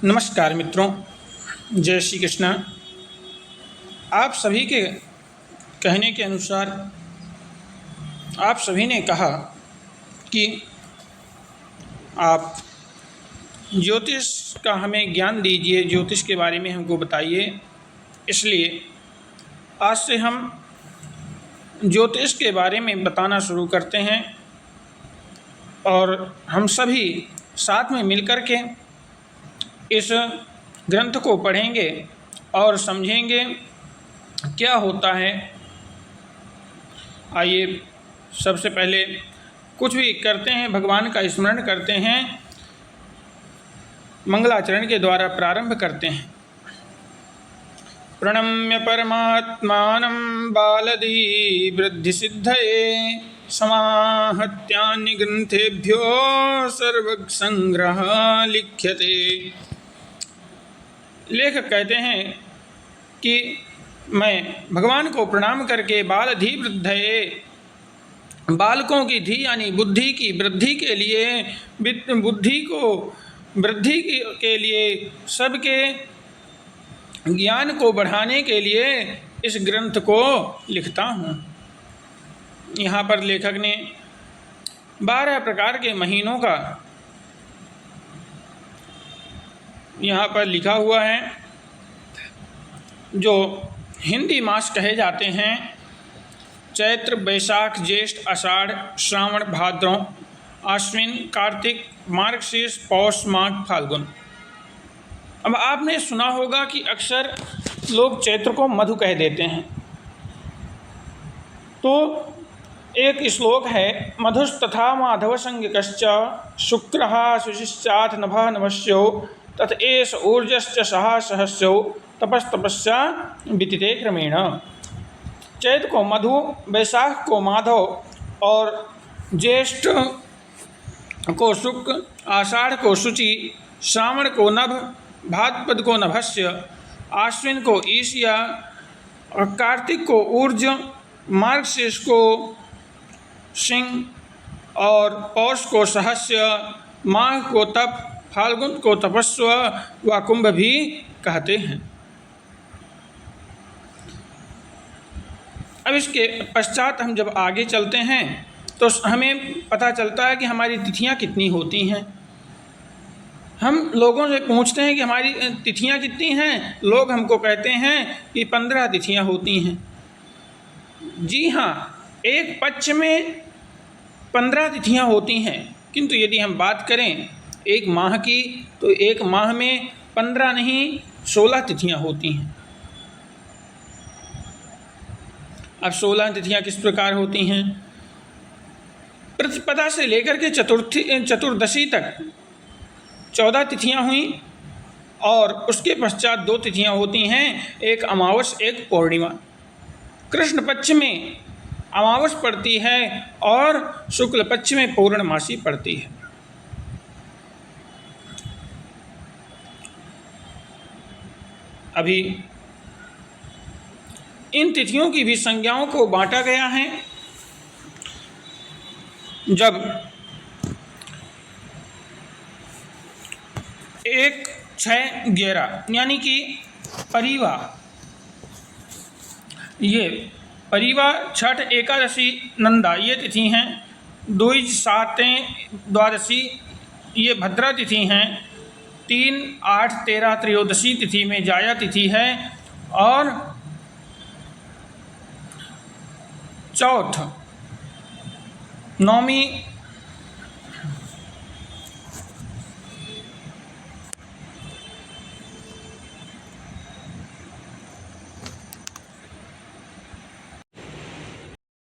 नमस्कार मित्रों, जय श्री कृष्ण। आप सभी के कहने के अनुसार आप सभी ने कहा कि आप ज्योतिष का हमें ज्ञान दीजिए, ज्योतिष के बारे में हमको बताइए। इसलिए आज से हम ज्योतिष के बारे में बताना शुरू करते हैं और हम सभी साथ में मिलकर के इस ग्रंथ को पढ़ेंगे और समझेंगे क्या होता है। आइए सबसे पहले कुछ भी करते हैं, भगवान का स्मरण करते हैं, मंगलाचरण के द्वारा प्रारंभ करते हैं। प्रणम्य परमात्मानं बालदी वृद्धि सिद्धये समाहत्यान्य ग्रंथेभ्यो सर्वग संग्रह लिख्यते। लेखक कहते हैं कि मैं भगवान को प्रणाम करके बालधी वृद्धये, बालकों की धी यानी बुद्धि की वृद्धि के लिए, बुद्धि को वृद्धि के लिए, सबके ज्ञान को बढ़ाने के लिए इस ग्रंथ को लिखता हूँ। यहाँ पर लेखक ने 12 प्रकार के महीनों का यहाँ पर लिखा हुआ है, जो हिंदी मास कहे जाते हैं। चैत्र, बैसाख, ज्येष्ठ, आषाढ़, श्रावण, भाद्रों, आश्विन, कार्तिक, मार्गशीर्ष, पौष, माघ, फाल्गुन। अब आपने सुना होगा कि अक्सर लोग चैत्र को मधु कह देते हैं। तो एक श्लोक है, मधुस्तथा माधव संज्ञकश्च शुक्रः शुचिश्चाथ नभः नभस्यो तत एष ऊर्जश्च सहा सहस्यो तपस्तपस्या विदिते क्रमेण। चैत्र को मधु, बैसाख को माधव और ज्येष्ठ को शुक्र, आषाढ़ को शुचि, श्रावण को नभ, भाद्रपद को नभस्य, आश्विन को ईशिया और कार्तिक को ऊर्ज, मार्गशीर्ष को सिंह और पौष को सहस्य, माघ को तप, फाल्गुन को तपस्व व कुंभ भी कहते हैं। अब इसके पश्चात हम जब आगे चलते हैं तो हमें पता चलता है कि हमारी तिथियां कितनी होती हैं। हम लोगों से पूछते हैं कि हमारी तिथियां कितनी हैं, लोग हमको कहते हैं कि 15 तिथियां होती हैं। जी हाँ, एक पक्ष में 15 तिथियां होती हैं, किंतु यदि हम बात करें एक माह की तो एक माह में 15 नहीं 16 तिथियां होती हैं। अब 16 तिथियां किस प्रकार होती हैं? प्रतिपदा से लेकर के चतुर्दशी तक 14 तिथियां हुई और उसके पश्चात 2 तिथियां होती हैं, एक अमावस एक पूर्णिमा। कृष्ण पक्ष में अमावस पड़ती है और शुक्ल पक्ष में पूर्णमासी पड़ती है। अभी इन तिथियों की भी संज्ञाओं को बांटा गया है। जब 1, 6, 11 यानी कि परिवा, ये परिवा, छठ, एकादशी, नंदा ये तिथि हैं। द्विज, सातें, द्वादशी ये भद्रा तिथि हैं। 3, 8, 13 त्रयोदशी तिथि में जाया तिथि है और चौथ, नौमी